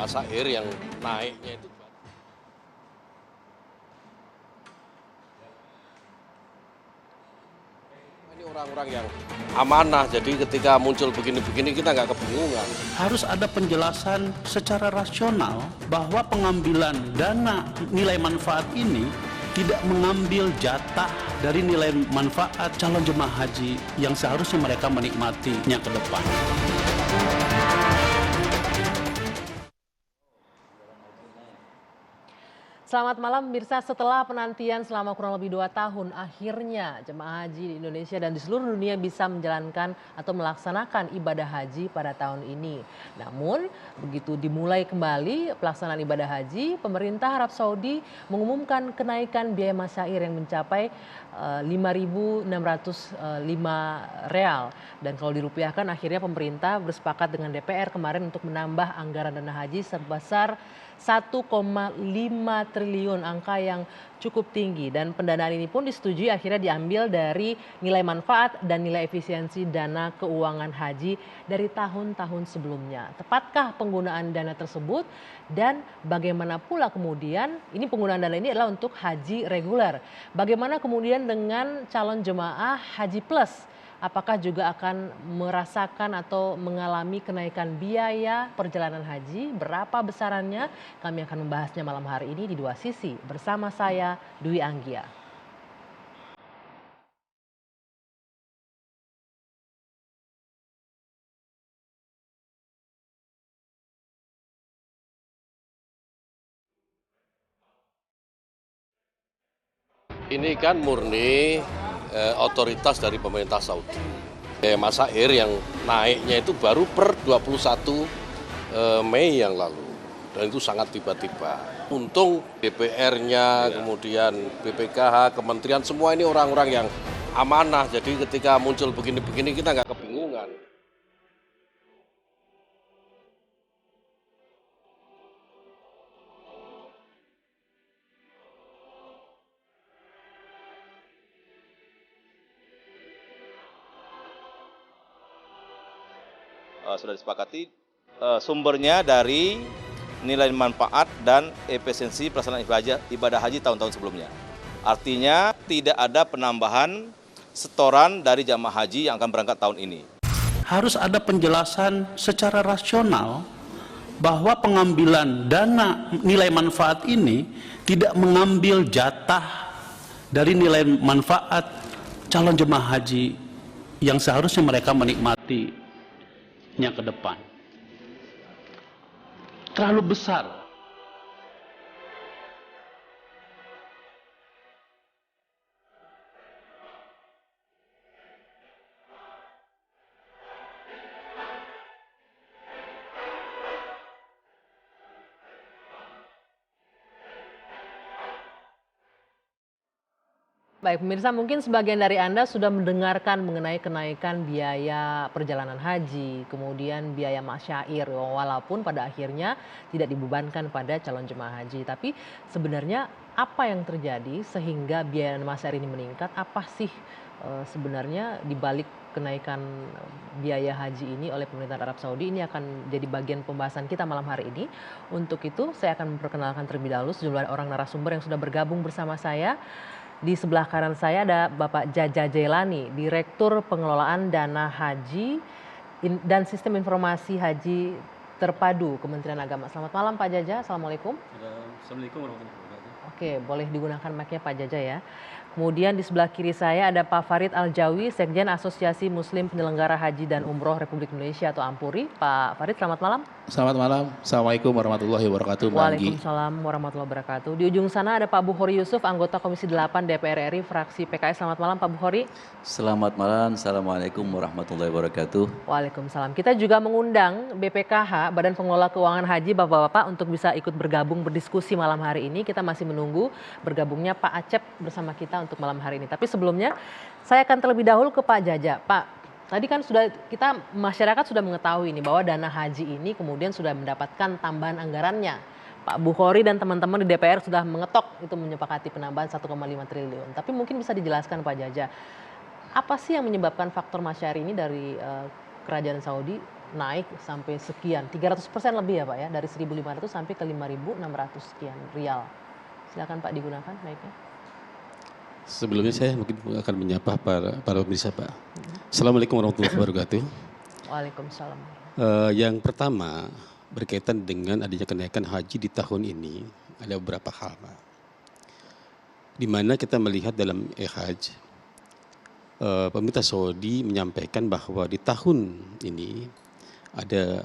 Masyair yang naiknya itu ini orang-orang yang amanah, jadi ketika muncul begini-begini kita nggak kebingungan. Harus ada penjelasan secara rasional bahwa pengambilan dana nilai manfaat ini tidak mengambil jatah dari nilai manfaat calon jemaah haji yang seharusnya mereka menikmatinya ke depan. Selamat malam pemirsa, setelah penantian selama kurang lebih 2 tahun, akhirnya jemaah haji di Indonesia dan di seluruh dunia bisa menjalankan atau melaksanakan ibadah haji pada tahun ini. Namun, begitu dimulai kembali pelaksanaan ibadah haji, pemerintah Arab Saudi mengumumkan kenaikan biaya masyair yang mencapai 5.605 real. Dan kalau dirupiahkan, akhirnya pemerintah bersepakat dengan DPR kemarin untuk menambah anggaran dana haji sebesar 1,5 triliun, angka yang cukup tinggi, dan pendanaan ini pun disetujui akhirnya diambil dari nilai manfaat dan nilai efisiensi dana keuangan haji dari tahun-tahun sebelumnya. Tepatkah penggunaan dana tersebut dan bagaimana pula kemudian ini penggunaan dana ini adalah untuk haji reguler. Bagaimana kemudian dengan calon jemaah haji plus? Apakah juga akan merasakan atau mengalami kenaikan biaya perjalanan haji? Berapa besarannya? Kami akan membahasnya malam hari ini di Dua Sisi bersama saya, Dwi Anggia. Ini kan murni otoritas dari pemerintah Saudi. Masyair yang naiknya itu baru per 21 Mei yang lalu, dan itu sangat tiba-tiba. Untung DPR-nya, kemudian BPKH, kementerian, semua ini orang-orang yang amanah, jadi ketika muncul begini-begini kita nggak kebingungan. Sudah disepakati sumbernya dari nilai manfaat dan efisiensi pelaksanaan ibadah haji tahun-tahun sebelumnya. Artinya tidak ada penambahan setoran dari jamaah haji yang akan berangkat tahun ini. Harus ada penjelasan secara rasional bahwa pengambilan dana nilai manfaat ini tidak mengambil jatah dari nilai manfaat calon jemaah haji yang seharusnya mereka menikmatinya ke depan. Terlalu besar. Baik pemirsa, mungkin sebagian dari Anda sudah mendengarkan mengenai kenaikan biaya perjalanan haji, kemudian biaya masyair, walaupun pada akhirnya tidak dibebankan pada calon jemaah haji. Tapi sebenarnya apa yang terjadi sehingga biaya masyair ini meningkat? Apa sih sebenarnya dibalik kenaikan biaya haji ini oleh pemerintah Arab Saudi? Ini akan jadi bagian pembahasan kita malam hari ini. Untuk itu saya akan memperkenalkan terlebih dahulu sejumlah orang narasumber yang sudah bergabung bersama saya. Di sebelah kanan saya ada Bapak Jaja Jailani, Direktur Pengelolaan Dana Haji dan Sistem Informasi Haji Terpadu Kementerian Agama. Selamat malam Pak Jaja, Assalamualaikum. Assalamualaikum warahmatullahi wabarakatuh. Oke, boleh digunakan mic-nya Pak Jaja ya. Kemudian di sebelah kiri saya ada Pak Farid Aljawi, Sekjen Asosiasi Muslim Penyelenggara Haji dan Umroh Republik Indonesia atau AMPURI. Pak Farid, selamat malam. Selamat malam. Assalamualaikum warahmatullahi wabarakatuh. Waalaikumsalam warahmatullahi wabarakatuh. Di ujung sana ada Pak Bukhori Yusuf, anggota Komisi 8 DPR RI, fraksi PKS. Selamat malam Pak Bukhori. Selamat malam. Assalamualaikum warahmatullahi wabarakatuh. Waalaikumsalam. Kita juga mengundang BPKH, Badan Pengelola Keuangan Haji, Bapak-Bapak untuk bisa ikut bergabung berdiskusi malam hari ini. Kita masih menunggu bergabungnya Pak Acep bersama kita untuk malam hari ini. Tapi sebelumnya saya akan terlebih dahulu ke Pak Jaja. Pak, tadi kan sudah masyarakat sudah mengetahui ini bahwa dana haji ini kemudian sudah mendapatkan tambahan anggarannya. Pak Bukhori dan teman-teman di DPR sudah mengetok itu menyepakati penambahan 1,5 triliun. Tapi mungkin bisa dijelaskan Pak Jaja, apa sih yang menyebabkan faktor masyair ini dari kerajaan Saudi naik sampai sekian, 300% lebih ya Pak ya, dari 1.500 sampai ke 5.600 sekian rial. Silakan Pak digunakan mic-nya. Sebelumnya saya mungkin akan menyapa para pemirsa Pak. Assalamualaikum warahmatullahi wabarakatuh. Waalaikumsalam. Yang pertama berkaitan dengan adanya kenaikan haji di tahun ini ada beberapa hal Pak. Di mana kita melihat dalam Hajj, pemerintah Saudi menyampaikan bahwa di tahun ini ada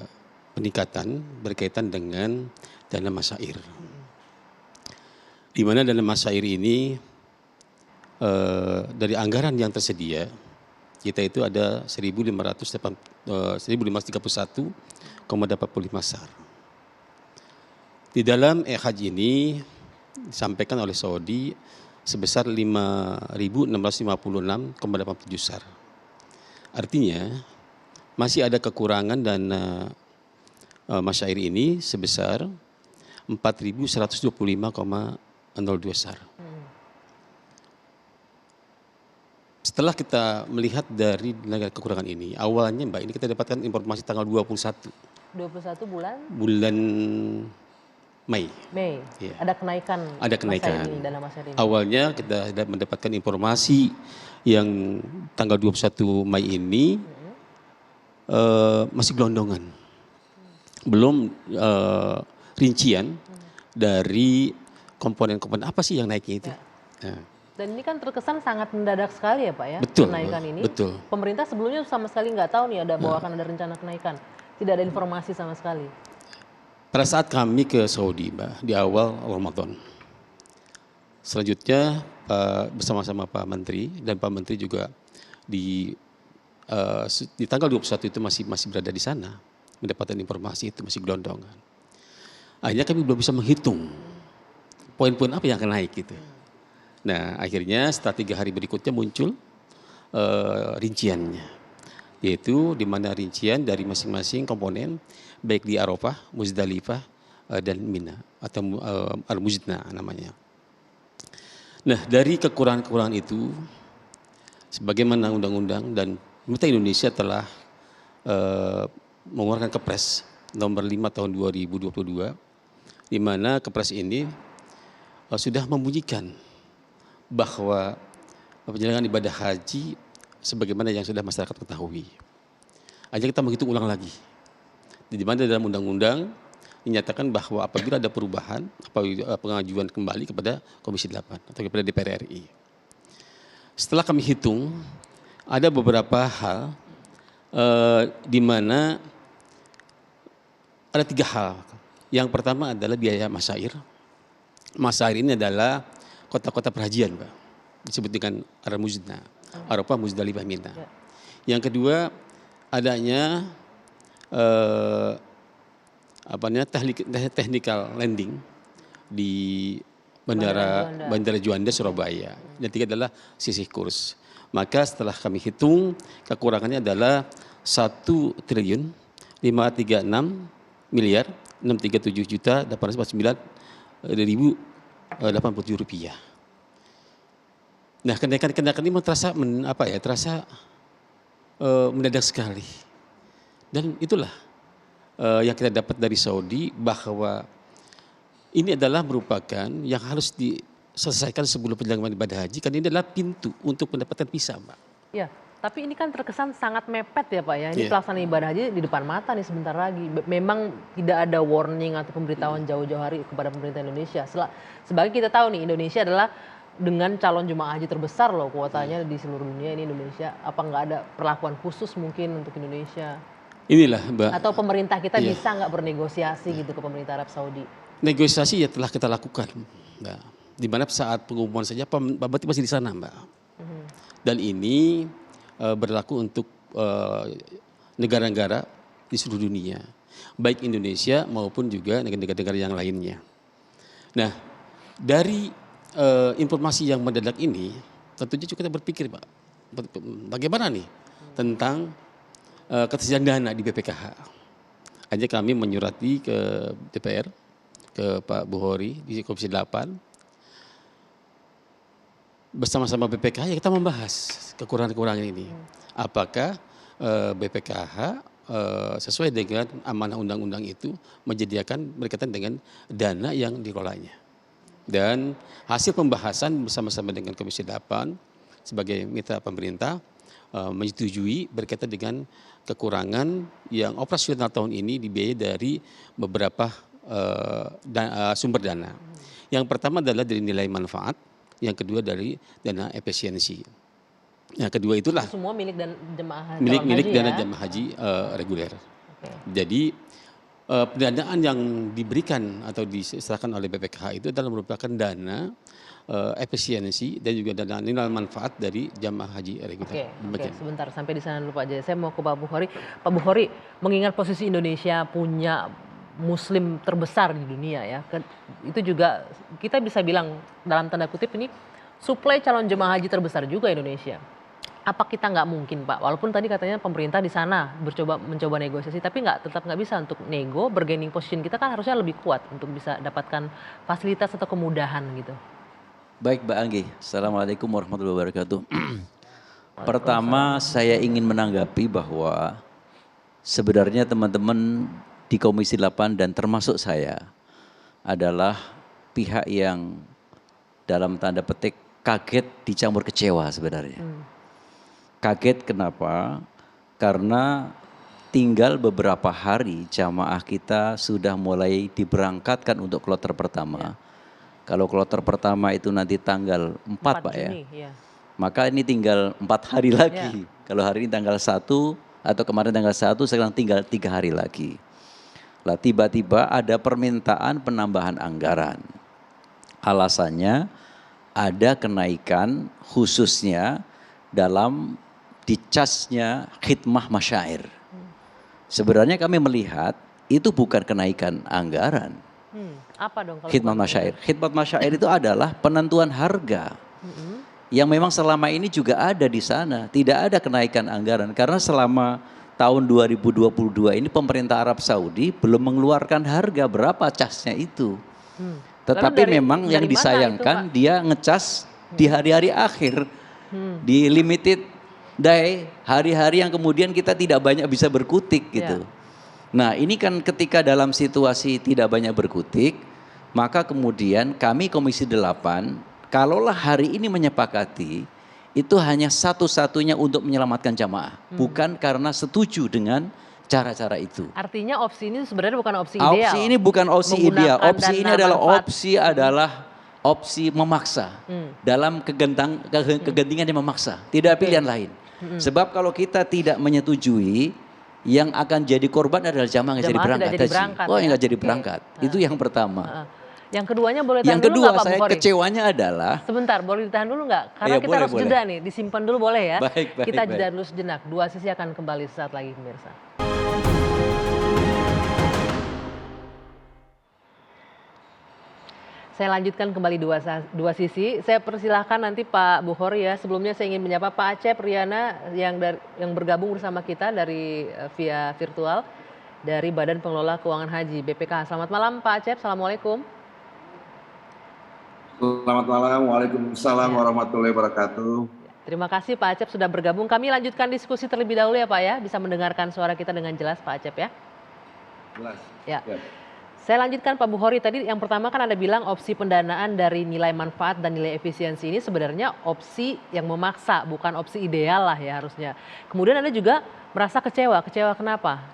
peningkatan berkaitan dengan dana masyair. Di mana dana masyair ini dari anggaran yang tersedia kita itu ada 1.531,85 SAR. Di dalam Hajj ini disampaikan oleh Saudi sebesar 5.656,87 SAR. Artinya masih ada kekurangan dana masyair ini sebesar 4.125,02 SAR. Setelah kita melihat dari kekurangan ini, awalnya Mbak ini kita dapatkan informasi tanggal 21 bulan Mei. Ya. Ada kenaikan. Ada kenaikan. Dana masyair ini. Awalnya kita mendapatkan informasi yang tanggal 21 Mei ini masih gelondongan. Belum rincian dari komponen-komponen apa sih yang naiknya itu. Ya. Dan ini kan terkesan sangat mendadak sekali ya Pak ya, betul, kenaikan ini. Betul. Pemerintah sebelumnya sama sekali nggak tahu nih bahwa akan ada rencana kenaikan. Tidak ada informasi sama sekali. Pada saat kami ke Saudi Mbak, di awal Ramadan. Selanjutnya bersama-sama Pak Menteri dan Pak Menteri juga di tanggal 21 itu masih berada di sana, mendapatkan informasi itu masih gelondongan. Akhirnya kami belum bisa menghitung poin-poin apa yang akan naik gitu. Nah akhirnya setelah 3 hari berikutnya muncul rinciannya, yaitu di mana rincian dari masing-masing komponen baik di Arafah, Muzdalifah dan Mina atau Al-Muzdna namanya. Nah dari kekurangan-kekurangan itu, sebagaimana undang-undang dan pemerintah Indonesia telah mengeluarkan Kepres nomor 5 tahun 2022, di mana Kepres ini sudah membunyikan bahwa penyelenggaraan ibadah haji sebagaimana yang sudah masyarakat ketahui. Hanya kita menghitung ulang lagi. Di mana dalam undang-undang dinyatakan bahwa apabila ada perubahan, pengajuan kembali kepada Komisi 8 atau kepada DPR RI. Setelah kami hitung, ada beberapa hal di mana ada 3 hal. Yang pertama adalah biaya masyair. Masyair ini adalah kota-kota perhajian, Pak. Disebut dengan Al-Muzdna, Arafah, Muzdalifah, Mina. Yang kedua adanya technical landing di Bandara Juanda Surabaya. Yang ketiga adalah sisih kurs. Maka setelah kami hitung kekurangannya adalah 1.536.637.849.087 rupiah. Nah kenaikan ini terasa mendadak sekali. Dan itulah yang kita dapat dari Saudi bahwa ini adalah merupakan yang harus diselesaikan sebelum penyelenggaraan ibadah haji, karena ini adalah pintu untuk mendapatkan visa, Mbak. Ya, tapi ini kan terkesan sangat mepet ya Pak ya. Ini pelaksanaan ibadah haji di depan mata nih sebentar lagi. Memang tidak ada warning atau pemberitahuan jauh-jauh hari kepada pemerintah Indonesia. Sebagai kita tahu nih Indonesia adalah dengan calon jemaah haji terbesar loh kuotanya di seluruh dunia ini Indonesia. Apa nggak ada perlakuan khusus mungkin untuk Indonesia? Inilah Mbak. Atau pemerintah kita bisa nggak bernegosiasi gitu ke pemerintah Arab Saudi? Negosiasi ya telah kita lakukan, Mbak. Di mana saat pengumuman saja Pak Bupati masih di sana, Mbak. Dan ini berlaku untuk negara-negara di seluruh dunia, baik Indonesia maupun juga negara-negara yang lainnya. Nah, dari informasi yang mendadak ini, tentunya juga kita berpikir, Pak, bagaimana nih tentang ketersediaan dana di BPKH. Hanya kami menyurati ke DPR, ke Pak Bukhari di Komisi 8, bersama-sama BPKH ya kita membahas kekurangan-kekurangan ini. Apakah BPKH sesuai dengan amanah undang-undang itu menyediakan berkaitan dengan dana yang dikelolanya. Dan hasil pembahasan bersama-sama dengan Komisi 8 sebagai mitra pemerintah menyetujui berkaitan dengan kekurangan yang operasional tahun ini dibiayai dari beberapa sumber dana. Yang pertama adalah dari nilai manfaat, yang kedua dari dana efisiensi. Yang kedua itulah semua milik dan jemaah milik haji dana ya? jemaah haji reguler. Oke. Jadi pendanaan yang diberikan atau diserahkan oleh BPKH itu adalah merupakan dana efisiensi dan juga dana nilai manfaat dari jamaah haji reguler. Oke, sebentar sampai di sana dulu Pak Jaya. Saya mau ke Pak Bukhori. Pak Bukhori, mengingat posisi Indonesia punya Muslim terbesar di dunia ya, itu juga kita bisa bilang dalam tanda kutip ini suplai calon jemaah haji terbesar juga Indonesia. Apa kita nggak mungkin Pak, walaupun tadi katanya pemerintah di sana mencoba negosiasi, tapi tetap nggak bisa untuk nego, bargaining position kita kan harusnya lebih kuat untuk bisa dapatkan fasilitas atau kemudahan gitu. Baik Mbak Anggi, Assalamualaikum warahmatullahi wabarakatuh. Pertama saya ingin menanggapi bahwa sebenarnya teman-teman di Komisi 8 dan termasuk saya adalah pihak yang dalam tanda petik kaget dicampur kecewa sebenarnya. Kaget kenapa? Karena tinggal beberapa hari jamaah kita sudah mulai diberangkatkan untuk kloter pertama. Kalau kloter pertama itu nanti tanggal 4 Pak Juni, ya. Maka ini tinggal 4 hari lagi. Kalau hari ini tanggal 1 atau kemarin tanggal 1 sekarang tinggal 3 hari lagi. Lah tiba-tiba ada permintaan penambahan anggaran. Alasannya ada kenaikan khususnya dalam dicasnya khidmah masyair. Sebenarnya kami melihat itu bukan kenaikan anggaran. Apa dong kalau Khidmat masyair? Khidmat masyair itu adalah penentuan harga. Yang memang selama ini juga ada di sana. Tidak ada kenaikan anggaran karena selama tahun 2022 ini pemerintah Arab Saudi belum mengeluarkan harga berapa casnya itu. Tetapi memang yang disayangkan dia ngecas di hari-hari akhir, di limited day, hari-hari yang kemudian kita tidak banyak bisa berkutik gitu. Nah ini kan ketika dalam situasi tidak banyak berkutik, maka kemudian kami Komisi 8, kalaulah hari ini menyepakati, itu hanya satu-satunya untuk menyelamatkan jamaah, bukan karena setuju dengan cara-cara itu. Artinya opsi ini sebenarnya bukan opsi ideal. Opsi ini bukan opsi ideal, opsi ini adalah opsi memaksa dalam kegentingan yang memaksa, tidak pilihan lain. Sebab kalau kita tidak menyetujui, yang akan jadi korban adalah jamaah yang jadi berangkat. Yang nggak jadi berangkat. Itu yang pertama. Yang keduanya boleh tahan yang dulu nggak Pak kedua, saya Bukhori? kecewanya adalah. Sebentar, boleh ditahan dulu nggak? Karena kita harus jeda nih, disimpan dulu boleh ya? Baik, kita jeda dulu sejenak. Dua sisi akan kembali sesaat lagi pemirsa. Saya lanjutkan kembali dua sisi. Saya persilahkan nanti Pak Bukhori ya. Sebelumnya saya ingin menyapa Pak Acep Riana yang bergabung bersama kita dari via virtual dari Badan Pengelola Keuangan Haji BPKH. Selamat malam Pak Acep. Assalamualaikum. Selamat malam. Waalaikumsalam warahmatullahi wabarakatuh. Terima kasih Pak Acep sudah bergabung. Kami lanjutkan diskusi terlebih dahulu ya Pak ya. Bisa mendengarkan suara kita dengan jelas Pak Acep ya. Jelas. Ya. Saya lanjutkan Pak Bukhori, tadi yang pertama kan Anda bilang opsi pendanaan dari nilai manfaat dan nilai efisiensi ini sebenarnya opsi yang memaksa, bukan opsi ideal lah ya harusnya. Kemudian Anda juga merasa kecewa kenapa?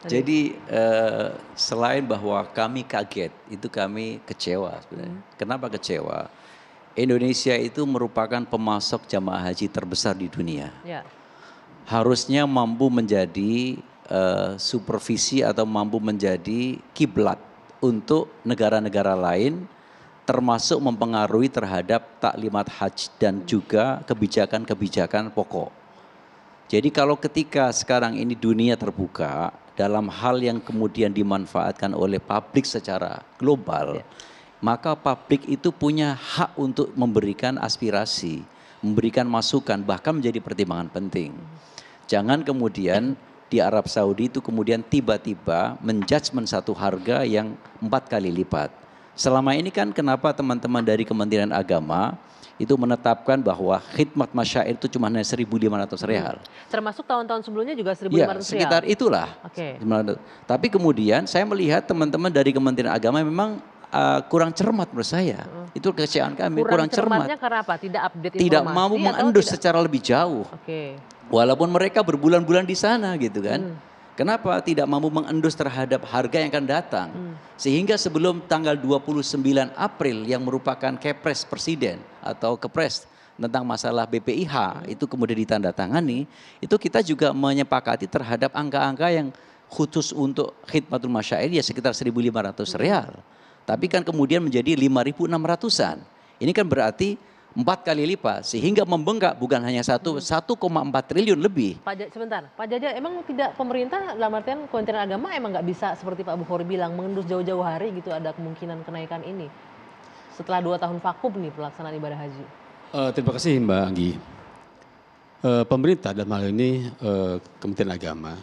Jadi selain bahwa kami kaget, itu kami kecewa sebenarnya. Kenapa kecewa? Indonesia itu merupakan pemasok jamaah haji terbesar di dunia. Ya. Harusnya mampu menjadi supervisi atau mampu menjadi kiblat untuk negara-negara lain, termasuk mempengaruhi terhadap taklimat haji dan juga kebijakan-kebijakan pokok. Jadi kalau ketika sekarang ini dunia terbuka dalam hal yang kemudian dimanfaatkan oleh publik secara global, maka publik itu punya hak untuk memberikan aspirasi, memberikan masukan, bahkan menjadi pertimbangan penting. Jangan kemudian di Arab Saudi itu kemudian tiba-tiba menjudgment satu harga yang 4 kali lipat. Selama ini kan kenapa teman-teman dari Kementerian Agama itu menetapkan bahwa khidmat masyair itu cuma hanya 1.500 real. Termasuk tahun-tahun sebelumnya juga 1.500 Ya, real. sekitar itulah. Oke. Tapi kemudian saya melihat teman-teman dari Kementerian Agama memang kurang cermat menurut saya. Itu kekecewaan kami, kurang cermat. cermatnya karena apa? Tidak update informasi Tidak mau atau mengendus tidak? secara lebih jauh. Oke. Walaupun mereka berbulan-bulan di sana gitu kan. Kenapa tidak mampu mengendus terhadap harga yang akan datang? Sehingga sebelum tanggal 29 April yang merupakan Kepres Presiden atau Kepres tentang masalah BPIH itu kemudian ditandatangani, itu kita juga menyepakati terhadap angka-angka yang khusus untuk khidmatul masyair ya sekitar 1.500 real. Tapi kan kemudian menjadi 5.600-an. Ini kan berarti 4 kali lipat sehingga membengkak bukan hanya 1,4 triliun lebih. Sebentar, Pak Jaja, emang tidak pemerintah dalam artian Kementerian Agama emang nggak bisa seperti Pak Bukhori bilang mengendus jauh-jauh hari gitu ada kemungkinan kenaikan ini setelah 2 tahun vakum nih pelaksanaan ibadah haji. Terima kasih Mbak Anggi. Pemerintah dalam hal ini Kementerian Agama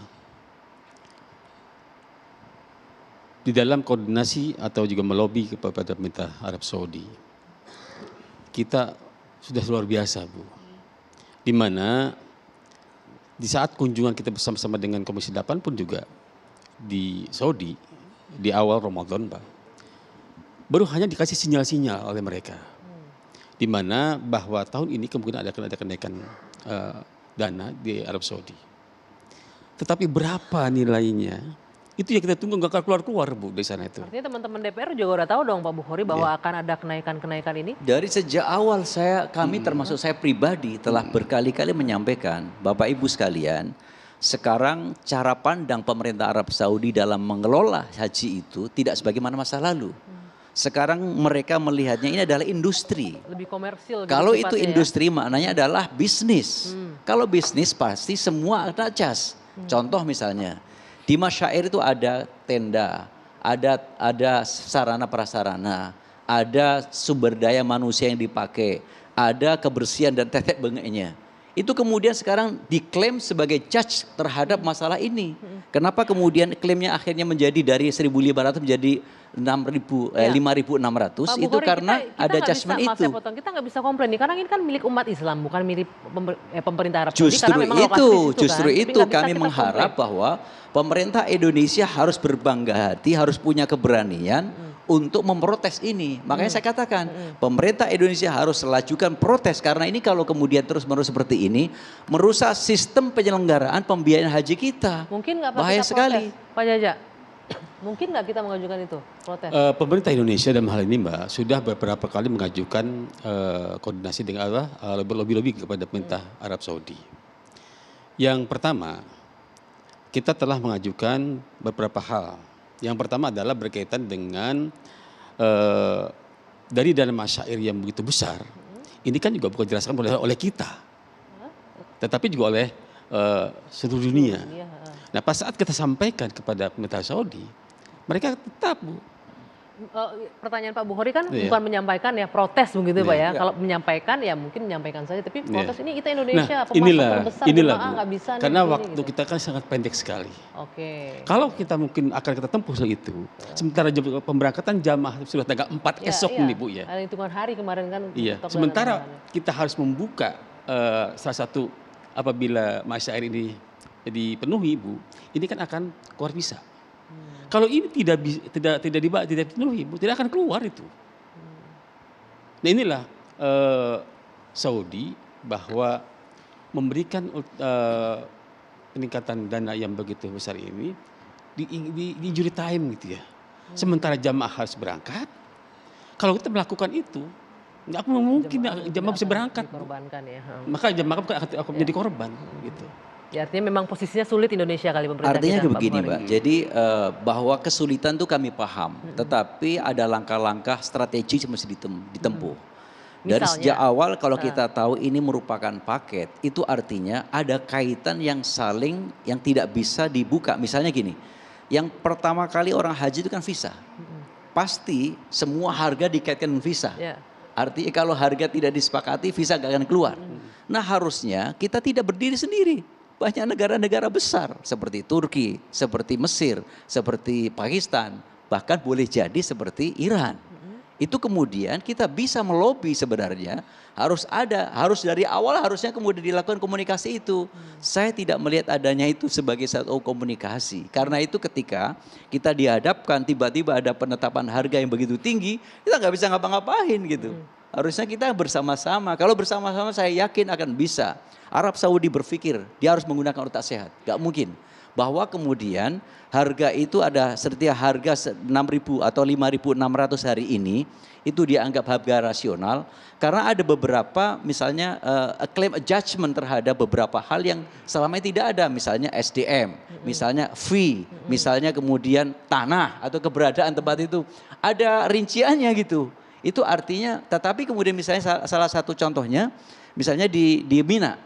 di dalam koordinasi atau juga melobi kepada pemerintah Arab Saudi, kita sudah luar biasa Bu. Di mana di saat kunjungan kita bersama-sama dengan Komisi 8 pun juga di Saudi di awal Ramadan Pak, baru hanya dikasih sinyal-sinyal oleh mereka. Di mana bahwa tahun ini kemungkinan ada kenaikan dana di Arab Saudi. Tetapi berapa nilainya? Itu yang kita tunggu nggak keluar-keluar Bu dari sana itu. Artinya teman-teman DPR juga udah tahu dong Pak Bukhori bahwa akan ada kenaikan-kenaikan ini? Dari sejak awal kami termasuk saya pribadi telah berkali-kali menyampaikan, Bapak Ibu sekalian, sekarang cara pandang pemerintah Arab Saudi dalam mengelola haji itu tidak sebagaimana masa lalu. Sekarang mereka melihatnya ini adalah industri. Lebih komersil. Kalau gitu itu sifatnya industri maknanya adalah bisnis. Kalau bisnis pasti semua ada cas. Contoh misalnya, di masyair itu ada tenda, ada sarana prasarana, ada sumber daya manusia yang dipakai, ada kebersihan dan tetek bengeknya. Itu kemudian sekarang diklaim sebagai judge terhadap masalah ini. Kenapa kemudian klaimnya akhirnya menjadi dari 1.500 menjadi 5.600 Pak itu Bukhori, karena kita ada nggak judgement bisa, itu. Maaf saya potong, kita nggak bisa komplain nih karena ini kan milik umat Islam bukan milik pemerintah Arab Saudi. Justru Karena memang lokasi itu, di situ justru kan. Tapi itu nggak bisa kami kita mengharap komplain. bahwa pemerintah Indonesia harus berbangga hati, harus punya keberanian untuk memprotes ini. Makanya saya katakan, pemerintah Indonesia harus lajukan protes karena ini kalau kemudian terus-menerus seperti ini merusak sistem penyelenggaraan pembiayaan haji kita. Mungkin nggak Pak Bahaya kita sekali. protes, Pak Jaja? Mungkin nggak kita mengajukan itu protes? Pemerintah Indonesia dalam hal ini Mbak sudah beberapa kali mengajukan koordinasi dengan lobby-lobby kepada pemerintah Arab Saudi. Yang pertama, kita telah mengajukan beberapa hal. Yang pertama adalah berkaitan dengan dari dana masyair yang begitu besar, ini kan juga bukan dijelaskan oleh kita, tetapi juga oleh seluruh dunia. Nah, pas saat kita sampaikan kepada pemerintah Saudi, mereka tetap Bu. Pertanyaan Pak Bukhori kan bukan menyampaikan ya protes begitu Pak ya. Kalau menyampaikan ya mungkin menyampaikan saja, tapi protes ini kita Indonesia pemasok terbesar jemaah nggak bisa. Karena nih, waktu gitu. kita kan sangat pendek sekali. Oke. Kalau kita mungkin akan kita tempuh itu, sementara pemberangkatan jamaah sudah tanggal 4 esok ini Bu ya. Ada hitungan hari kemarin kan. Iya. stok Sementara dana-dananya. kita harus membuka salah satu apabila masyair ini dipenuhi Bu, ini kan akan keluar visa. Kalau ini tidak dipenuhi, Bu, tidak akan keluar itu. Nah inilah Saudi bahwa memberikan peningkatan dana yang begitu besar ini di injury time gitu ya. Sementara jamaah harus berangkat. Kalau kita melakukan itu, nggak mungkin jamaah bisa berangkat. Dikorbankan ya. Maka jamaah akan menjadi korban gitu. Ya, artinya memang posisinya sulit Indonesia kali pemerintah Artinya kita, Pak begini Bukhori. Mbak, jadi bahwa kesulitan itu kami paham, tetapi ada langkah-langkah strategi yang mesti ditempuh. Dari Misalnya? sejak awal kalau kita tahu ini merupakan paket, itu artinya ada kaitan yang tidak bisa dibuka. Misalnya gini, yang pertama kali orang haji itu kan visa. Pasti semua harga dikaitkan dengan visa. Ya. Artinya kalau harga tidak disepakati, visa gak akan keluar. Nah harusnya kita tidak berdiri sendiri. Banyak negara-negara besar seperti Turki, seperti Mesir, seperti Pakistan, bahkan boleh jadi seperti Iran. itu kemudian kita bisa melobi sebenarnya harus dari awal harusnya kemudian dilakukan komunikasi itu. Saya tidak melihat adanya itu sebagai satu komunikasi. Karena itu ketika kita dihadapkan tiba-tiba ada penetapan harga yang begitu tinggi, kita nggak bisa ngapa-ngapain gitu. Harusnya kita bersama-sama. Kalau bersama-sama saya yakin akan bisa. Arab Saudi berpikir dia harus menggunakan otak sehat. Gak mungkin. Bahwa kemudian harga itu ada setiap harga 6.000 atau 5.600 hari ini itu dianggap harga rasional karena ada beberapa misalnya claim adjustment terhadap beberapa hal yang selama ini tidak ada, misalnya SDM, misalnya fee, misalnya kemudian tanah atau keberadaan tempat itu ada rinciannya gitu. Itu artinya, tetapi kemudian misalnya salah satu contohnya misalnya di Mina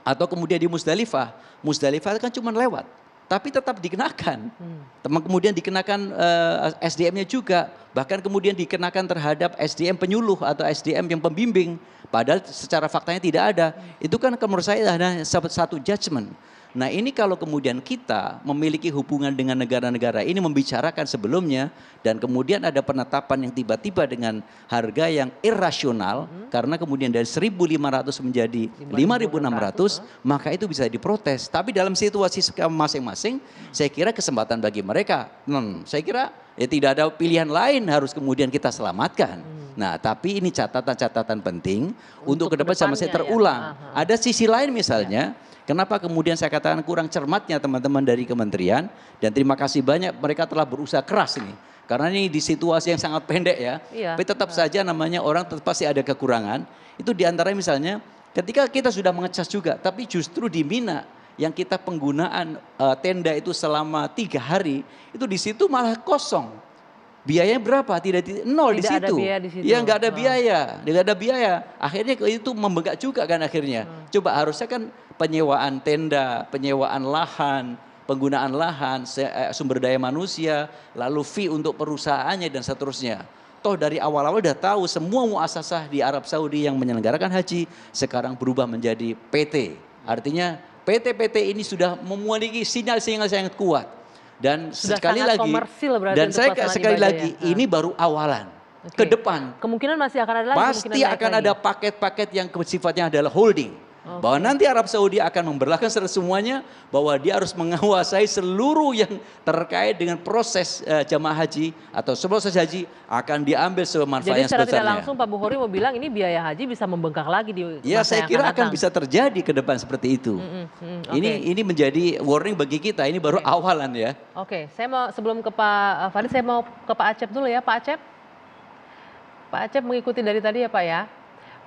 atau kemudian di Musdalifah. Musdalifah kan cuma lewat, tapi tetap dikenakan. Kemudian dikenakan SDM-nya juga, bahkan kemudian dikenakan terhadap SDM penyuluh atau SDM yang pembimbing. Padahal secara faktanya tidak ada. Itu kan menurut saya hanya satu judgment. Nah ini kalau kemudian kita memiliki hubungan dengan negara-negara ini membicarakan sebelumnya dan kemudian ada penetapan yang tiba-tiba dengan harga yang irasional karena kemudian dari 1.500 menjadi 5.600 maka itu bisa diprotes. Tapi dalam situasi masing-masing saya kira kesempatan bagi mereka. Saya kira ya tidak ada pilihan lain harus kemudian kita selamatkan. Nah tapi ini catatan-catatan penting untuk ke depan sama saya terulang. Ya. Ada sisi lain misalnya. Kenapa kemudian saya katakan kurang cermatnya teman-teman dari kementerian dan terima kasih banyak mereka telah berusaha keras ini. Karena ini di situasi yang sangat pendek ya. Tapi tetap saja namanya orang tetap pasti ada kekurangan. Itu diantaranya misalnya ketika kita sudah mengecas juga tapi justru di Mina yang kita penggunaan tenda itu selama 3 hari itu di situ malah kosong. Biayanya berapa? Nol di situ. Ya nggak ada biaya, nggak ada biaya. Akhirnya itu membengkak juga kan akhirnya. Coba harusnya kan penyewaan tenda, penyewaan lahan, penggunaan lahan, sumber daya manusia, lalu fee untuk perusahaannya dan seterusnya. Toh dari awal-awal udah tahu semua muasasah di Arab Saudi yang menyelenggarakan haji sekarang berubah menjadi PT. Artinya PT-PT ini sudah memiliki sinyal-sinyal yang kuat. Dan sudah sekali lagi, dan saya sekali lagi ini baru awalan. Ke depan kemungkinan masih akan ada lagi. Pasti akan ada paket-paket yang sifatnya adalah holding. Bahwa nanti Arab Saudi akan memberlakukan semuanya bahwa dia harus menguasai seluruh yang terkait dengan proses jamaah haji atau proses haji akan diambil semanfaatnya. Jadi secara tidak langsung Pak Bukhori mau bilang ini biaya haji bisa membengkak lagi di ya saya kira akan bisa terjadi ke depan seperti itu. Ini menjadi warning bagi kita, ini baru awalan ya. Oke, saya mau sebelum ke Pak Farid saya mau ke Pak Acep dulu ya Pak Acep. Pak Acep mengikuti dari tadi ya Pak ya.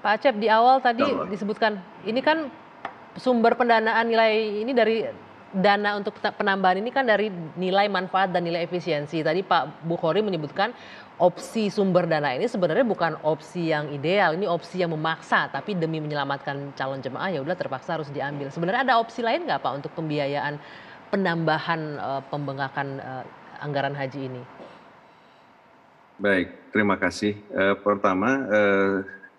Pak Acep di awal tadi disebutkan ini kan sumber pendanaan nilai ini dari dana untuk penambahan ini kan dari nilai manfaat dan nilai efisiensi. Tadi Pak Bukhori menyebutkan opsi sumber dana ini sebenarnya bukan opsi yang ideal, ini opsi yang memaksa tapi demi menyelamatkan calon jemaah ya udah terpaksa harus diambil. Sebenarnya ada opsi lain nggak Pak untuk pembiayaan penambahan pembengkakan anggaran haji ini? Baik, terima kasih. Pertama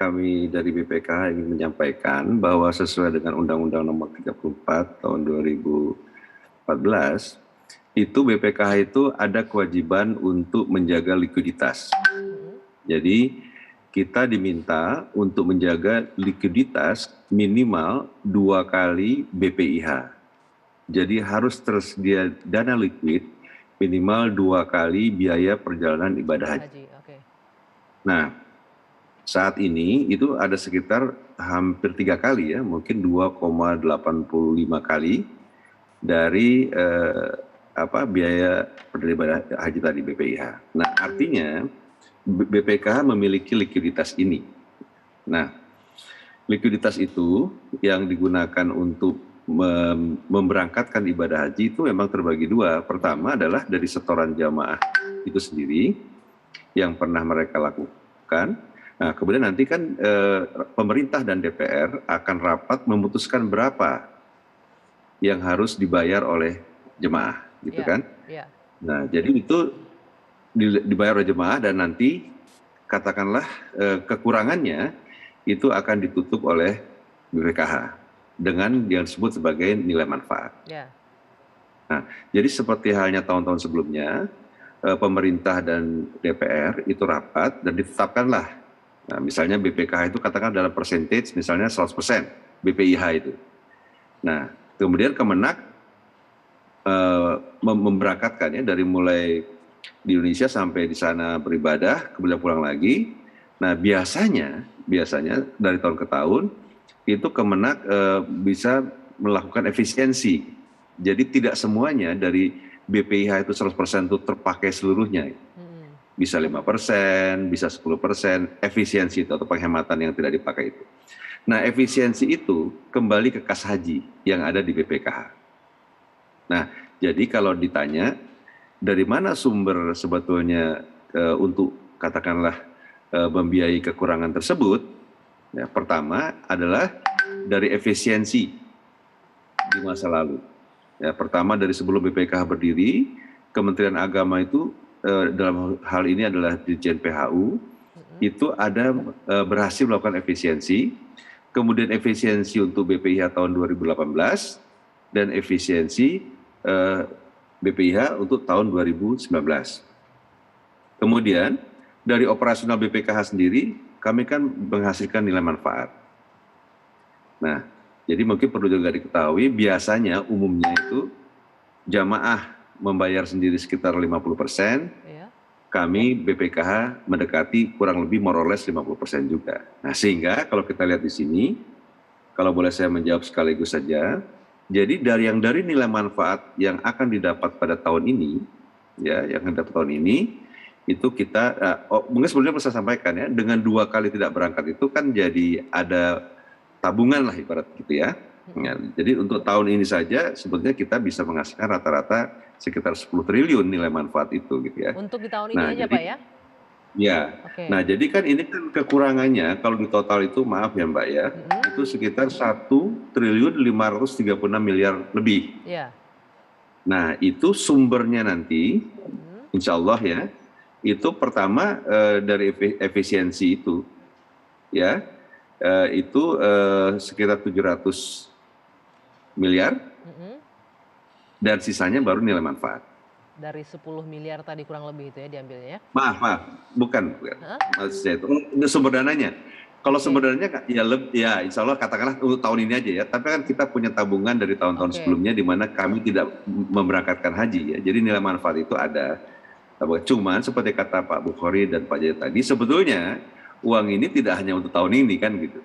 kami dari BPKH ingin menyampaikan bahwa sesuai dengan Undang-Undang Nomor 34 Tahun 2014, itu BPKH itu ada kewajiban untuk menjaga likuiditas. Jadi kita diminta untuk menjaga likuiditas minimal 2 kali BPIH. Jadi harus tersedia dana likuid minimal 2 kali biaya perjalanan ibadah haji. Nah, saat ini itu ada sekitar hampir 3 kali ya, mungkin 2,85 kali dari biaya perjalanan haji tadi BPIH. Nah, artinya BPKH memiliki likuiditas ini. Nah, likuiditas itu yang digunakan untuk memberangkatkan ibadah haji itu memang terbagi 2. Pertama adalah dari setoran jamaah itu sendiri yang pernah mereka lakukan. Nah, kemudian nanti kan pemerintah dan DPR akan rapat memutuskan berapa yang harus dibayar oleh jemaah, gitu kan? Nah, jadi itu dibayar oleh jemaah dan nanti katakanlah kekurangannya itu akan ditutup oleh BPKH dengan yang disebut sebagai nilai manfaat. Nah, jadi seperti halnya tahun-tahun sebelumnya, pemerintah dan DPR itu rapat dan ditetapkanlah. Nah, misalnya BPKH itu katakan dalam percentage misalnya 100% BPIH itu. Nah, kemudian Kemenak memberangkatkan ya dari mulai di Indonesia sampai di sana beribadah, kemudian pulang lagi. Nah, biasanya dari tahun ke tahun itu Kemenak bisa melakukan efisiensi. Jadi tidak semuanya dari BPIH itu 100% itu terpakai seluruhnya. Bisa 5%, bisa 10% efisiensi itu atau penghematan yang tidak dipakai itu. Nah, efisiensi itu kembali ke kas haji yang ada di BPKH. Nah, jadi kalau ditanya dari mana sumber sebetulnya untuk katakanlah membiayai kekurangan tersebut, ya, pertama adalah dari efisiensi di masa lalu. Ya, pertama dari sebelum BPKH berdiri, Kementerian Agama itu dalam hal ini adalah Dirjen PHU, itu ada berhasil melakukan efisiensi, kemudian efisiensi untuk BPIH tahun 2018, dan efisiensi BPIH untuk tahun 2019. Kemudian dari operasional BPKH sendiri, kami kan menghasilkan nilai manfaat. Nah, jadi mungkin perlu juga diketahui, biasanya umumnya itu jamaah membayar sendiri sekitar 50%, kami BPKH mendekati kurang lebih more or less 50% juga. Nah, sehingga kalau kita lihat di sini, kalau boleh saya menjawab sekaligus saja, jadi dari nilai manfaat yang akan didapat pada tahun ini, ya, yang akan didapat tahun ini, itu kita, mungkin sebelumnya perlu saya sampaikan ya, dengan 2 kali tidak berangkat itu kan jadi ada tabungan lah ibarat gitu ya. Ya, jadi untuk tahun ini saja sebetulnya kita bisa menghasilkan rata-rata sekitar 10 triliun nilai manfaat itu gitu ya. Untuk di tahun ini aja, Pak ya? Ya, nah jadi kan ini kan kekurangannya kalau di total itu maaf ya Mbak ya, itu sekitar 1.536 miliar lebih. Ya. Nah itu sumbernya nanti, insya Allah ya, itu pertama dari efisiensi itu, ya, itu sekitar 700 miliar, dan sisanya baru nilai manfaat. Dari 10 miliar tadi kurang lebih itu ya diambilnya ya? Maaf, bukan. Maksud saya itu sumber dananya. Kalau sumber dananya ya insya Allah katakanlah untuk tahun ini aja ya. Tapi kan kita punya tabungan dari tahun-tahun sebelumnya di mana kami tidak memberangkatkan haji ya. Jadi nilai manfaat itu ada. Cuman seperti kata Pak Bukhari dan Pak Jaya tadi, sebetulnya uang ini tidak hanya untuk tahun ini kan gitu.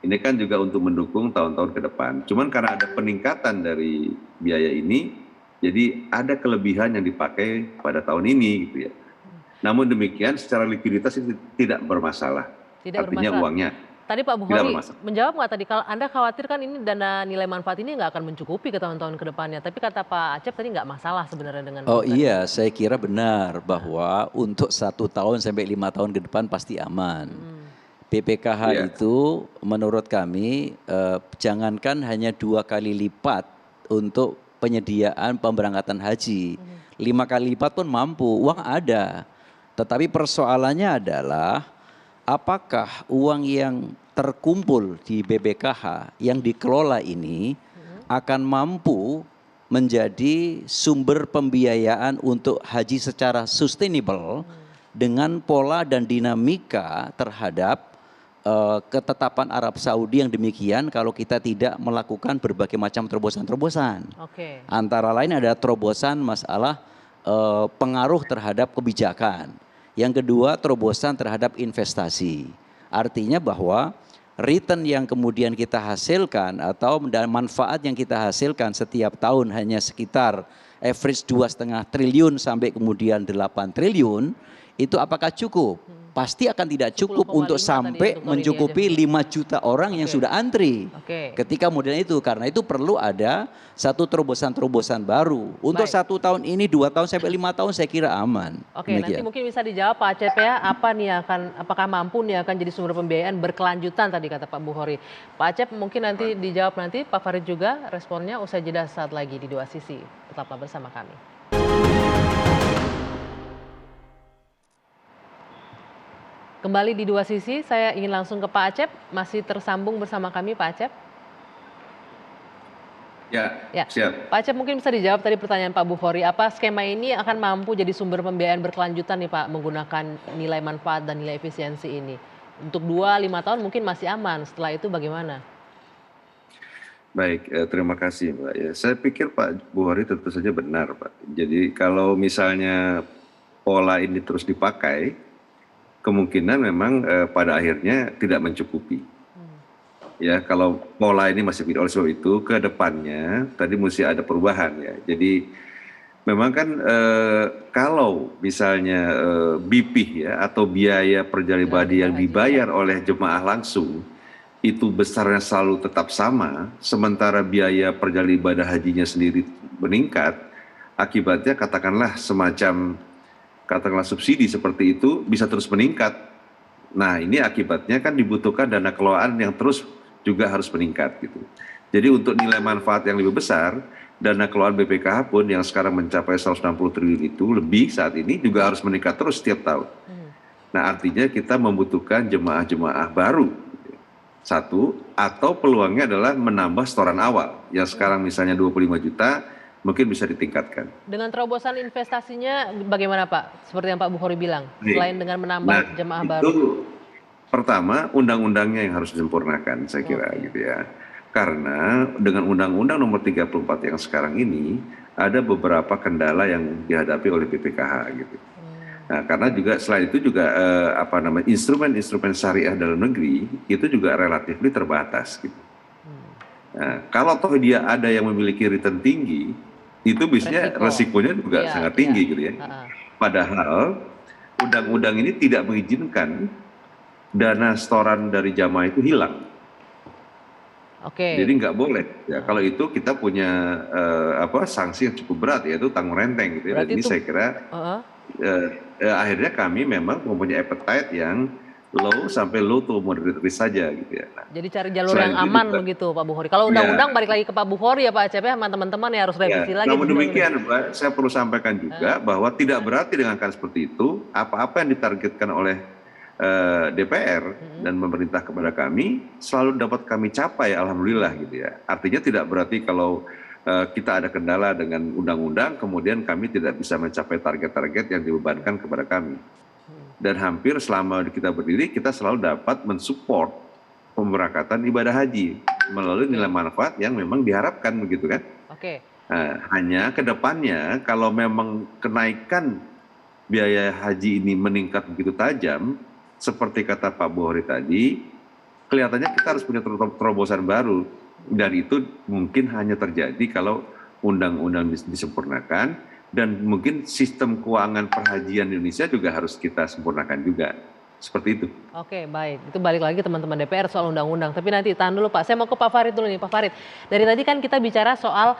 Ini kan juga untuk mendukung tahun-tahun ke depan. Cuman karena ada peningkatan dari biaya ini, jadi ada kelebihan yang dipakai pada tahun ini gitu ya. Namun demikian secara likuiditas itu tidak bermasalah. Artinya uangnya. Tadi Pak Bukhari menjawab nggak tadi, kalau Anda khawatir kan ini dana nilai manfaat ini nggak akan mencukupi ke tahun-tahun ke depannya. Tapi kata Pak Acep tadi nggak masalah sebenarnya dengan. Oh iya, saya kira benar bahwa untuk 1 tahun sampai 5 tahun ke depan pasti aman. BPKH itu menurut kami jangankan hanya 2 kali lipat untuk penyediaan pemberangkatan haji. 5 kali lipat pun mampu, uang ada. Tetapi persoalannya adalah apakah uang yang terkumpul di BPKH yang dikelola ini akan mampu menjadi sumber pembiayaan untuk haji secara sustainable dengan pola dan dinamika terhadap ketetapan Arab Saudi yang demikian kalau kita tidak melakukan berbagai macam terobosan-terobosan. Antara lain ada terobosan masalah pengaruh terhadap kebijakan. Yang kedua terobosan terhadap investasi. Artinya bahwa return yang kemudian kita hasilkan atau manfaat yang kita hasilkan setiap tahun hanya sekitar average 2,5 triliun sampai kemudian 8 triliun, itu apakah cukup? Pasti akan tidak cukup untuk sampai mencukupi 5 juta orang yang sudah antri. Ketika kemudian itu, karena itu perlu ada satu terobosan-terobosan baru. Untuk 1 tahun ini, 2 tahun sampai 5 tahun saya kira aman. Nanti mungkin bisa dijawab Pak Acep ya, apakah mampu nih akan jadi sumber pembiayaan berkelanjutan tadi kata Pak Bukhari. Pak Acep mungkin nanti dijawab nanti, Pak Farid juga responnya usai jeda saat lagi di Dua Sisi. Tetaplah bersama kami. Kembali di Dua Sisi, saya ingin langsung ke Pak Acep, masih tersambung bersama kami Pak Acep. Ya, siap. Pak Acep mungkin bisa dijawab tadi pertanyaan Pak Bukhori, apa skema ini akan mampu jadi sumber pembiayaan berkelanjutan nih Pak menggunakan nilai manfaat dan nilai efisiensi ini? Untuk 2-5 tahun mungkin masih aman, setelah itu bagaimana? Baik, terima kasih Mbak. Ya, saya pikir Pak Bukhori tentu saja benar Pak. Jadi kalau misalnya pola ini terus dipakai, kemungkinan memang pada akhirnya tidak mencukupi. Ya, kalau pola ini masih oleh sebab itu ke depannya tadi mesti ada perubahan ya. Jadi memang kan kalau misalnya BP ya atau biaya perjalanan ibadah yang dibayar oleh jemaah langsung itu besarnya selalu tetap sama, sementara biaya perjalanan ibadah hajinya sendiri meningkat, akibatnya katakanlah subsidi seperti itu bisa terus meningkat. Nah, ini akibatnya kan dibutuhkan dana kelolaan yang terus juga harus meningkat gitu. Jadi untuk nilai manfaat yang lebih besar, dana kelolaan BPKH pun yang sekarang mencapai 160 triliun itu lebih saat ini juga harus meningkat terus setiap tahun. Nah, artinya kita membutuhkan jemaah-jemaah baru. Satu, atau peluangnya adalah menambah setoran awal. Yang sekarang misalnya 25 juta, mungkin bisa ditingkatkan. Dengan terobosan investasinya bagaimana Pak? Seperti yang Pak Bukhori bilang, selain dengan menambah jemaah baru. Pertama, undang-undangnya yang harus disempurnakan, saya kira gitu ya. Karena dengan Undang-Undang Nomor 34 yang sekarang ini ada beberapa kendala yang dihadapi oleh BPKH gitu. Nah, karena juga selain itu juga instrumen-instrumen syariah dalam negeri itu juga relatif terbatas gitu. Nah, kalau toh dia ada yang memiliki return tinggi, itu biasanya resikonya juga sangat tinggi gitu ya. Padahal undang-undang ini tidak mengizinkan dana setoran dari jamaah itu hilang. Jadi nggak boleh. Ya, kalau itu kita punya sanksi yang cukup berat, yaitu tanggung renteng gitu ya. Ini saya kira akhirnya kami memang mempunyai appetite yang low sampai low to moderate risk saja gitu ya. Nah, jadi cari jalur yang aman begitu Pak Bukhori. Kalau undang-undang balik lagi ke Pak Bukhori ya Pak Acep ya, teman-teman ya harus revisi lagi. Namun demikian Pak, saya perlu sampaikan juga bahwa tidak berarti dengan kan seperti itu apa-apa yang ditargetkan oleh DPR dan pemerintah kepada kami selalu dapat kami capai, alhamdulillah gitu ya. Artinya tidak berarti kalau kita ada kendala dengan undang-undang kemudian kami tidak bisa mencapai target-target yang dibebankan kepada kami. Dan hampir selama kita berdiri kita selalu dapat mensupport pemberangkatan ibadah haji melalui nilai manfaat yang memang diharapkan begitu kan. Hanya ke depannya kalau memang kenaikan biaya haji ini meningkat begitu tajam seperti kata Pak Bukhori tadi, kelihatannya kita harus punya terobosan baru, dan itu mungkin hanya terjadi kalau undang-undang disempurnakan, dan mungkin sistem keuangan perhajian Indonesia juga harus kita sempurnakan juga. Seperti itu. Oke, baik. Itu balik lagi teman-teman DPR soal undang-undang. Tapi nanti tahan dulu Pak. Saya mau ke Pak Farid dulu nih. Pak Farid, dari tadi kan kita bicara soal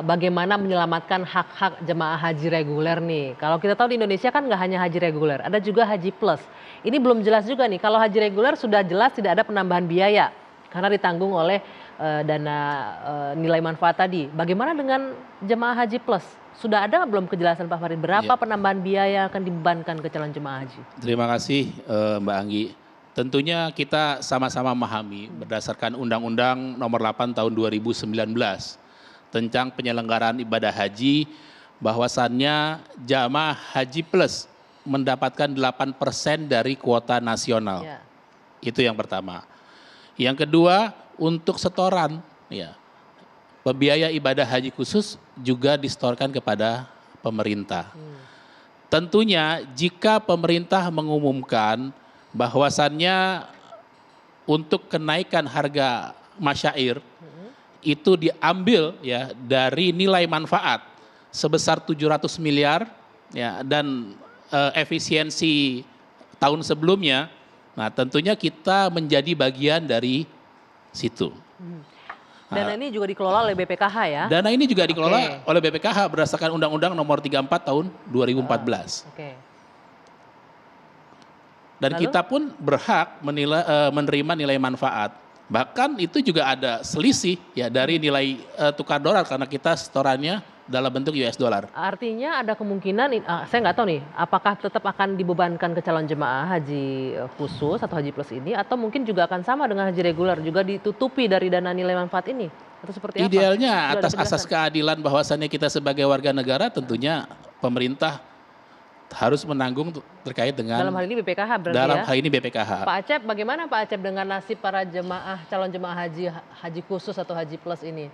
bagaimana menyelamatkan hak-hak jemaah haji reguler nih. Kalau kita tahu di Indonesia kan nggak hanya haji reguler, ada juga haji plus. Ini belum jelas juga nih. Kalau haji reguler sudah jelas tidak ada penambahan biaya karena ditanggung oleh dana nilai manfaat tadi. Bagaimana dengan jemaah haji plus? Sudah ada belum kejelasan Pak Farid berapa penambahan biaya yang akan dibebankan ke calon jemaah haji? Terima kasih Mbak Anggi. Tentunya kita sama-sama memahami berdasarkan Undang-Undang Nomor 8 Tahun 2019 tentang penyelenggaraan ibadah haji, bahwasannya jamaah haji plus mendapatkan 8% dari kuota nasional. Itu yang pertama. Yang kedua, untuk setoran, biaya ibadah haji khusus juga disetorkan kepada pemerintah. Tentunya jika pemerintah mengumumkan bahwasannya untuk kenaikan harga masyair itu diambil dari nilai manfaat sebesar 700 miliar dan efisiensi tahun sebelumnya, nah tentunya kita menjadi bagian dari situ. Dana ini juga dikelola oleh BPKH ya? Dana ini juga dikelola oleh BPKH berdasarkan Undang-Undang Nomor 34 Tahun 2014. Dan lalu? Kita pun berhak menerima nilai manfaat. Bahkan itu juga ada selisih dari nilai tukar dolar karena kita setorannya dalam bentuk US dollar. Artinya ada kemungkinan, saya nggak tahu nih, apakah tetap akan dibebankan ke calon jemaah haji khusus atau haji plus ini, atau mungkin juga akan sama dengan haji reguler, juga ditutupi dari dana nilai manfaat ini? Atau seperti apa? Idealnya Sudah ada atas asas penjelasan? keadilan bahwasannya kita sebagai warga negara tentunya pemerintah harus menanggung terkait dengan Dalam hal ini BPKH berarti dalam ya? hal ini BPKH. Pak Acep, bagaimana Pak Acep dengan nasib para jemaah, calon jemaah haji khusus atau haji plus ini?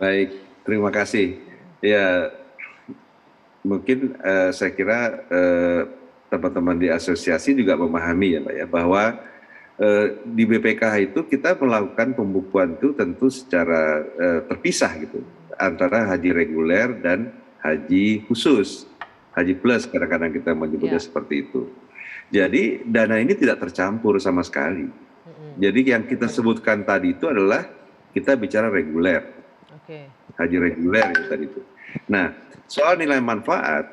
Baik, terima kasih. Ya, mungkin saya kira teman-teman di asosiasi juga memahami ya Pak ya, bahwa di BPKH itu kita melakukan pembukuan itu tentu secara terpisah gitu, antara haji reguler dan haji khusus, haji plus kadang-kadang kita menyebutnya seperti itu. Jadi dana ini tidak tercampur sama sekali. Jadi yang kita sebutkan tadi itu adalah kita bicara reguler. Haji reguler itu tadi itu. Nah, soal nilai manfaat,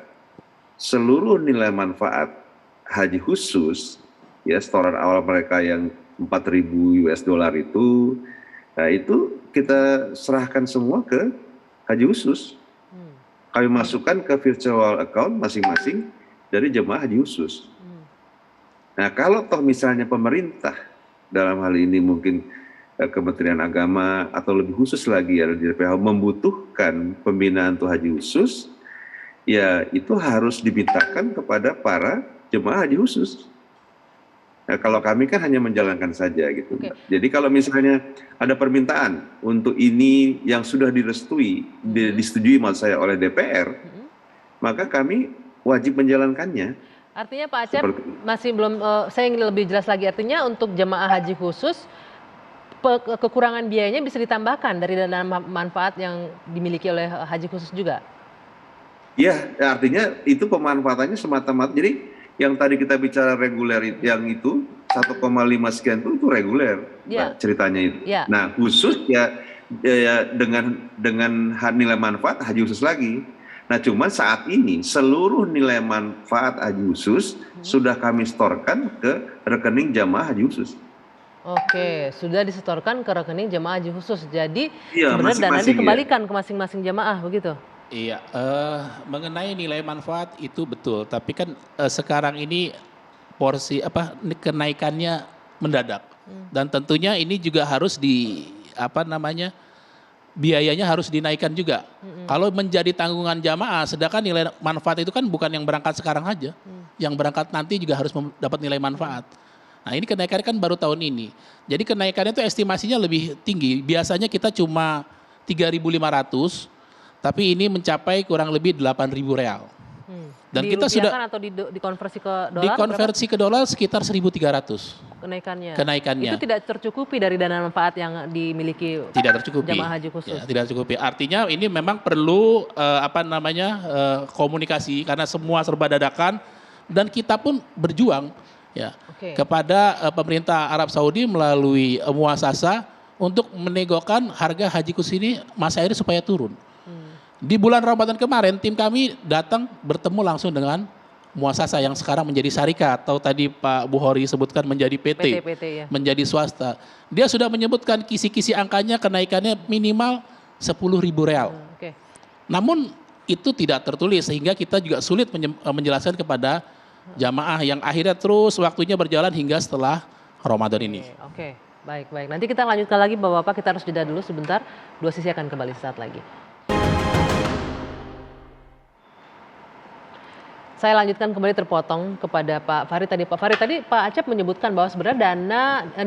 seluruh nilai manfaat haji khusus, ya setoran awal mereka yang 4.000 US dollar itu, nah itu kita serahkan semua ke haji khusus. Kami masukkan ke virtual account masing-masing dari jemaah haji khusus. Nah, kalau toh misalnya pemerintah dalam hal ini mungkin Kementerian Agama atau lebih khusus lagi ya di DPH membutuhkan pembinaan untuk haji khusus, ya itu harus dimintakan kepada para jemaah haji khusus. Nah, kalau kami kan hanya menjalankan saja gitu. Jadi kalau misalnya ada permintaan untuk ini yang sudah disetujui maksud saya oleh DPR, maka kami wajib menjalankannya. Artinya Pak Acep masih belum, saya ingin lebih jelas lagi, artinya untuk jemaah haji khusus kekurangan biayanya bisa ditambahkan dari dana manfaat yang dimiliki oleh haji khusus juga? Ya, artinya itu pemanfaatannya semata-mata. Jadi yang tadi kita bicara reguler yang itu 1,5 sekian itu reguler ceritanya itu. Nah khusus ya dengan nilai manfaat haji khusus lagi. Nah cuman saat ini seluruh nilai manfaat haji khusus sudah kami setorkan ke rekening jamaah haji khusus. Oke, sudah disetorkan ke rekening jemaah haji khusus. Jadi ya, sebenarnya dana dikembalikan ke masing-masing jemaah, begitu? Iya, mengenai nilai manfaat itu betul. Tapi kan sekarang ini porsi kenaikannya mendadak, dan tentunya ini juga harus biayanya harus dinaikkan juga. Kalau menjadi tanggungan jamaah, sedangkan nilai manfaat itu kan bukan yang berangkat sekarang aja, yang berangkat nanti juga harus dapat nilai manfaat. Nah ini kenaikannya kan baru tahun ini. Jadi kenaikannya itu estimasinya lebih tinggi. Biasanya kita cuma 3.500, tapi ini mencapai kurang lebih 8.000 real. Dan kita sudah atau dikonversi ke dolar? Dikonversi ke dolar sekitar 1.300. Kenaikannya. Itu tidak tercukupi dari dana manfaat yang dimiliki jamaah haji khusus. Ya, tidak tercukupi. Artinya ini memang perlu komunikasi karena semua serba dadakan, dan kita pun berjuang ya kepada pemerintah Arab Saudi melalui muasasa untuk menegokan harga haji khusus ini masa ini supaya turun. Di bulan Ramadan kemarin tim kami datang bertemu langsung dengan muasasa yang sekarang menjadi syarikat, atau tadi Pak Bukhari sebutkan menjadi PT ya. Menjadi swasta. Dia sudah menyebutkan kisi-kisi angkanya kenaikannya minimal 10.000 real. Namun itu tidak tertulis sehingga kita juga sulit menjelaskan kepada jamaah yang akhirnya terus waktunya berjalan hingga setelah Ramadan ini. Oke, baik. Nanti kita lanjutkan lagi Bapak-Bapak, kita harus jeda dulu sebentar. Dua sisi akan kembali saat lagi. Saya lanjutkan kembali terpotong kepada Pak Farid tadi. Pak Farid tadi Pak Acep menyebutkan bahwa sebenarnya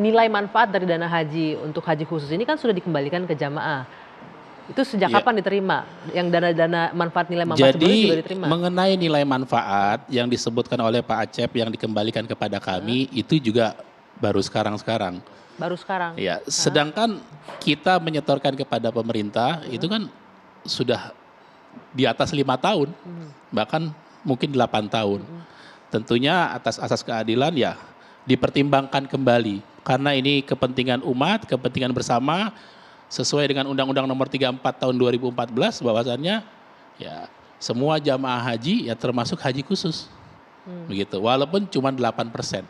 nilai manfaat dari dana haji untuk haji khusus ini kan sudah dikembalikan ke jamaah. Itu sejak kapan diterima? Yang dana manfaat nilai manfaat sebelumnya juga diterima? Jadi mengenai nilai manfaat yang disebutkan oleh Pak Acep yang dikembalikan kepada kami itu juga baru sekarang. Baru sekarang? Ya, sedangkan kita menyetorkan kepada pemerintah itu kan sudah di atas 5 tahun, bahkan mungkin 8 tahun. Tentunya atas asas keadilan ya dipertimbangkan kembali. Karena ini kepentingan umat, kepentingan bersama, sesuai dengan Undang-Undang Nomor 34 Tahun 2014 bahwasannya ya semua jamaah haji ya termasuk haji khusus. Begitu. Walaupun cuma 8%.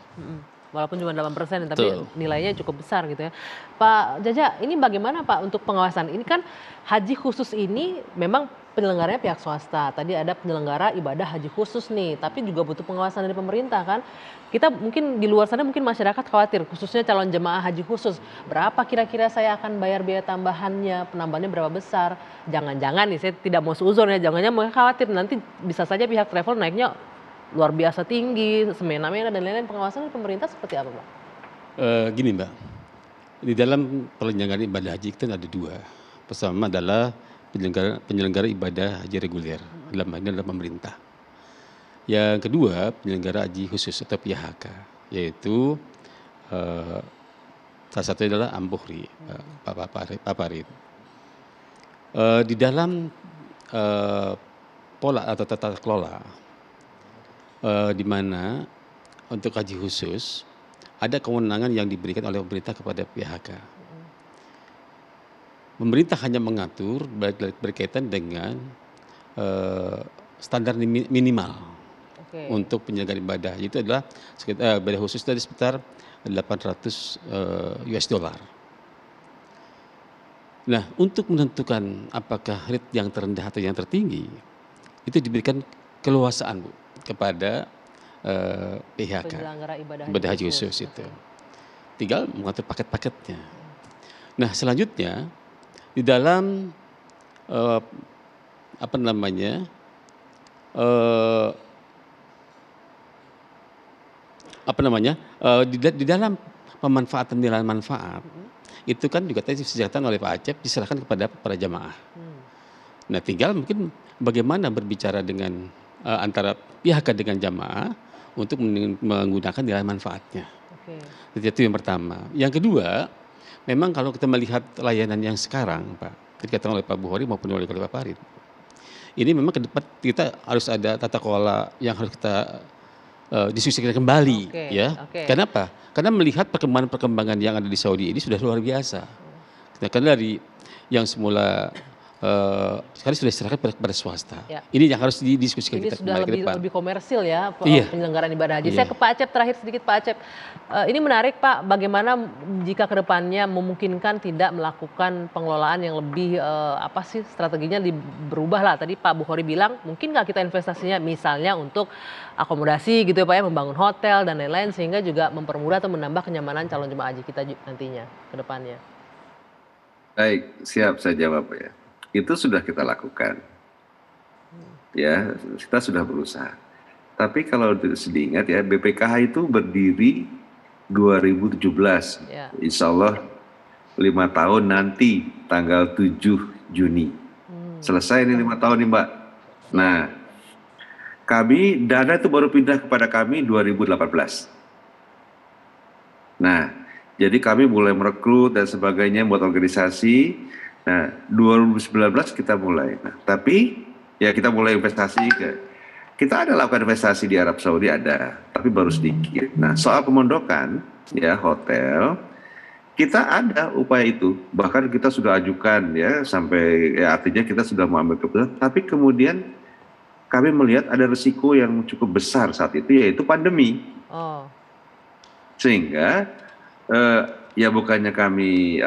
walaupun cuma 8%, tapi Betul. nilainya cukup besar gitu ya. Pak Jaja, ini bagaimana Pak untuk pengawasan? Ini kan haji khusus ini memang penyelenggaranya pihak swasta. Tadi ada penyelenggara ibadah haji khusus nih, tapi juga butuh pengawasan dari pemerintah kan. Kita mungkin di luar sana mungkin masyarakat khawatir, khususnya calon jemaah haji khusus. Berapa kira-kira saya akan bayar biaya tambahannya, penambahannya berapa besar? Jangan-jangan nih, saya tidak mau seuzon ya, jangan-jangan mereka khawatir nanti bisa saja pihak travel naiknya luar biasa tinggi, semena-mena dan lain-lain. Pengawasan dari pemerintah seperti apa Pak? Gini Mbak, di dalam penyelenggaraan ibadah haji kita ada dua. Pertama adalah penyelenggara ibadah haji reguler, dalam hal ini adalah pemerintah. Yang kedua, penyelenggara haji khusus atau PHK, yaitu salah satunya adalah Ampuhri, Pak Farid. Di dalam pola atau tata kelola, di mana untuk haji khusus ada kewenangan yang diberikan oleh pemerintah kepada PHK. Pemerintah hanya mengatur berkaitan dengan standar minimal untuk penyelenggaraan ibadah. Itu adalah ibadah khusus dari sekitar 800 US dollar. Nah, untuk menentukan apakah rate yang terendah atau yang tertinggi, itu diberikan keleluasaan Bu kepada PHK, ibadah haji khusus itu. Tinggal mengatur paket-paketnya. Nah, selanjutnya di dalam di dalam pemanfaatan nilai manfaat itu kan juga tadi disediakan oleh Pak Acep, diserahkan kepada para jamaah. Nah, tinggal mungkin bagaimana berbicara dengan antara PHK dengan jamaah untuk menggunakan nilai manfaatnya. Itu yang pertama. Yang kedua, memang kalau kita melihat layanan yang sekarang, Pak, dikatakan oleh Pak Bukhari maupun oleh Pak Farid, ini memang ke depan kita harus ada tata kelola yang harus kita diskusikan kembali, ya. Kenapa? Karena melihat perkembangan yang ada di Saudi ini sudah luar biasa. Karena dari yang semula sekarang sudah diserahkan kepada swasta. Ya. Ini yang harus didiskusikan ini kita sudah kembali ke depan. Lebih komersil ya Iya. penyelenggaraan ibadah haji. Iya. Saya ke Pak Acep terakhir sedikit Pak Acep. Ini menarik Pak, bagaimana jika ke depannya memungkinkan tidak melakukan pengelolaan yang lebih strateginya berubah lah. Tadi Pak Bukhari bilang mungkin nggak kita investasinya misalnya untuk akomodasi gitu ya Pak ya, membangun hotel dan lain-lain sehingga juga mempermudah atau menambah kenyamanan calon jemaah haji kita nantinya ke depannya. Baik, siap saya jawab ya. Itu sudah kita lakukan, ya kita sudah berusaha. Tapi kalau diingat ya, BPKH itu berdiri 2017, ya. Insya Allah 5 tahun nanti tanggal 7 Juni. Selesai ini 5 tahun nih Mbak. Nah, kami dana itu baru pindah kepada kami 2018. Nah, jadi kami mulai merekrut dan sebagainya buat organisasi. Nah, 2019 kita mulai. Nah, tapi ya kita mulai investasi kita ada lakukan investasi di Arab Saudi ada, tapi baru sedikit. Nah, soal pemondokan ya hotel kita ada upaya itu. Bahkan kita sudah ajukan ya sampai ya artinya kita sudah mengambil keputusan, tapi kemudian kami melihat ada risiko yang cukup besar saat itu yaitu pandemi. Sehingga ya bukannya kami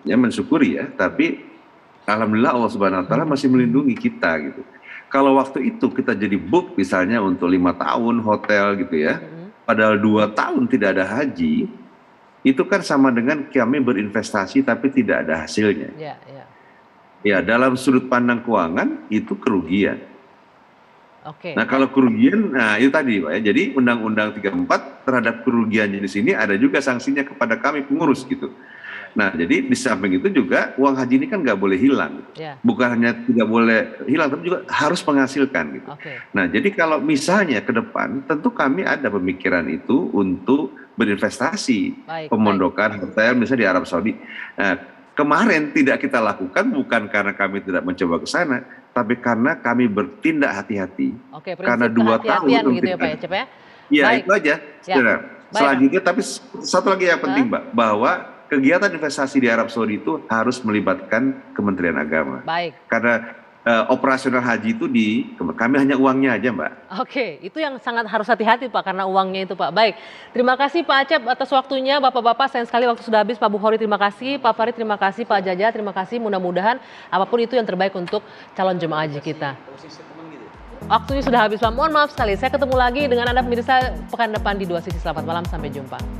mensyukuri ya, tapi alhamdulillah Allah Subhanahu wa taala masih melindungi kita gitu. Kalau waktu itu kita jadi book misalnya untuk 5 tahun hotel gitu ya, padahal 2 tahun tidak ada haji, itu kan sama dengan kami berinvestasi tapi tidak ada hasilnya. Ya dalam sudut pandang keuangan itu kerugian. Nah kalau kerugian, nah itu tadi Pak ya, jadi Undang-Undang 34 terhadap kerugian jenis ini ada juga sanksinya kepada kami pengurus gitu. Nah jadi di samping itu juga uang haji ini kan nggak boleh hilang, bukan hanya tidak boleh hilang tapi juga harus menghasilkan gitu. Nah jadi kalau misalnya ke depan tentu kami ada pemikiran itu untuk berinvestasi, pemondokan hotel misalnya di Arab Saudi. Nah, kemarin tidak kita lakukan bukan karena kami tidak mencoba ke sana, tapi karena kami bertindak hati-hati. Karena 2 tahun gitu ya Pak Acep ya? Ya itu aja. Selanjutnya tapi satu lagi yang penting Mbak, bahwa kegiatan investasi di Arab Saudi itu harus melibatkan Kementerian Agama. Karena operasional haji itu kami hanya uangnya aja, Mbak. Oke, itu yang sangat harus hati-hati Pak, karena uangnya itu Pak. Baik, terima kasih Pak Acep atas waktunya, Bapak-Bapak, sayang sekali waktu sudah habis. Pak Bukhori terima kasih, Pak Farid terima kasih, Pak Jaja terima kasih. Mudah-mudahan apapun itu yang terbaik untuk calon jemaah haji kita. Waktunya sudah habis Pak, mohon maaf sekali. Saya ketemu lagi dengan Anda pemirsa pekan depan di Dua Sisi. Selamat malam, sampai jumpa.